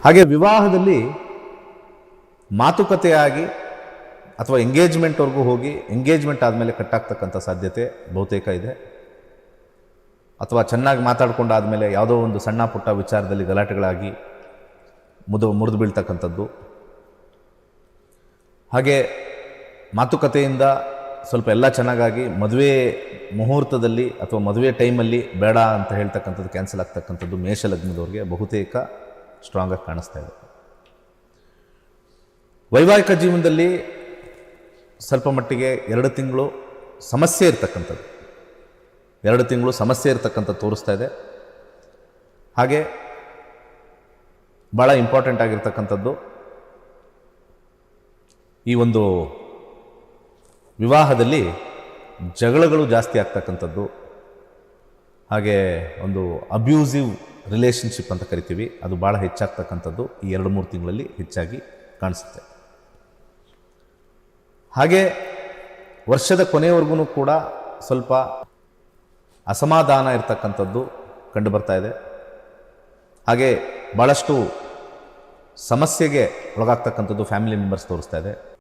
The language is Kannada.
ಹಾಗೆ ವಿವಾಹದಲ್ಲಿ ಮಾತುಕತೆಯಾಗಿ ಅಥವಾ ಎಂಗೇಜ್ಮೆಂಟ್ವರೆಗೂ ಹೋಗಿ ಎಂಗೇಜ್ಮೆಂಟ್ ಆದಮೇಲೆ ಕಟ್ಟಾಗ್ತಕ್ಕಂಥ ಸಾಧ್ಯತೆ ಬಹುತೇಕ ಇದೆ. ಅಥವಾ ಚೆನ್ನಾಗಿ ಮಾತಾಡ್ಕೊಂಡಾದಮೇಲೆ ಯಾವುದೋ ಒಂದು ಸಣ್ಣ ಪುಟ್ಟ ವಿಚಾರದಲ್ಲಿ ಗಲಾಟೆಗಳಾಗಿ ಮುರಿದು ಬೀಳ್ತಕ್ಕಂಥದ್ದು. ಹಾಗೆ ಮಾತುಕತೆಯಿಂದ ಸ್ವಲ್ಪ ಎಲ್ಲ ಚೆನ್ನಾಗಾಗಿ ಮದುವೆ ಮುಹೂರ್ತದಲ್ಲಿ ಅಥವಾ ಮದುವೆ ಟೈಮಲ್ಲಿ ಬೇಡ ಅಂತ ಹೇಳ್ತಕ್ಕಂಥದ್ದು ಕ್ಯಾನ್ಸಲ್ ಆಗ್ತಕ್ಕಂಥದ್ದು ಮೇಷಲಗ್ನದವ್ರಿಗೆ ಬಹುತೇಕ ಸ್ಟ್ರಾಂಗಾಗಿ ಕಾಣಿಸ್ತಾ ಇದೆ. ವೈವಾಹಿಕ ಜೀವನದಲ್ಲಿ ಸ್ವಲ್ಪ ಮಟ್ಟಿಗೆ 2 ತಿಂಗಳು ಸಮಸ್ಯೆ ಇರ್ತಕ್ಕಂಥದ್ದು 2 ತಿಂಗಳು ಸಮಸ್ಯೆ ಇರ್ತಕ್ಕಂಥದ್ದು ತೋರಿಸ್ತಾ ಇದೆ. ಹಾಗೆ ಭಾಳ ಇಂಪಾರ್ಟೆಂಟ್ ಆಗಿರ್ತಕ್ಕಂಥದ್ದು ಈ ಒಂದು ವಿವಾಹದಲ್ಲಿ ಜಗಳಗಳು ಜಾಸ್ತಿ ಆಗ್ತಕ್ಕಂಥದ್ದು, ಹಾಗೆ ಒಂದು ಅಬ್ಯೂಸಿವ್ ರಿಲೇಷನ್ಶಿಪ್ ಅಂತ ಕರಿತೀವಿ, ಅದು ಭಾಳ ಹೆಚ್ಚಾಗ್ತಕ್ಕಂಥದ್ದು ಈ 2-3 ತಿಂಗಳಲ್ಲಿ ಹೆಚ್ಚಾಗಿ ಕಾಣಿಸುತ್ತೆ. ಹಾಗೆ ವರ್ಷದ ಕೊನೆಯವರೆಗೂ ಕೂಡ ಸ್ವಲ್ಪ ಅಸಮಾಧಾನ ಇರ್ತಕ್ಕಂಥದ್ದು ಕಂಡು ಬರ್ತಾ ಇದೆ. ಹಾಗೆ ಭಾಳಷ್ಟು ಸಮಸ್ಯೆಗೆ ಒಳಗಾಗ್ತಕ್ಕಂಥದ್ದು ಫ್ಯಾಮಿಲಿ ಮೆಂಬರ್ಸ್ ತೋರಿಸ್ತಾ ಇದೆ.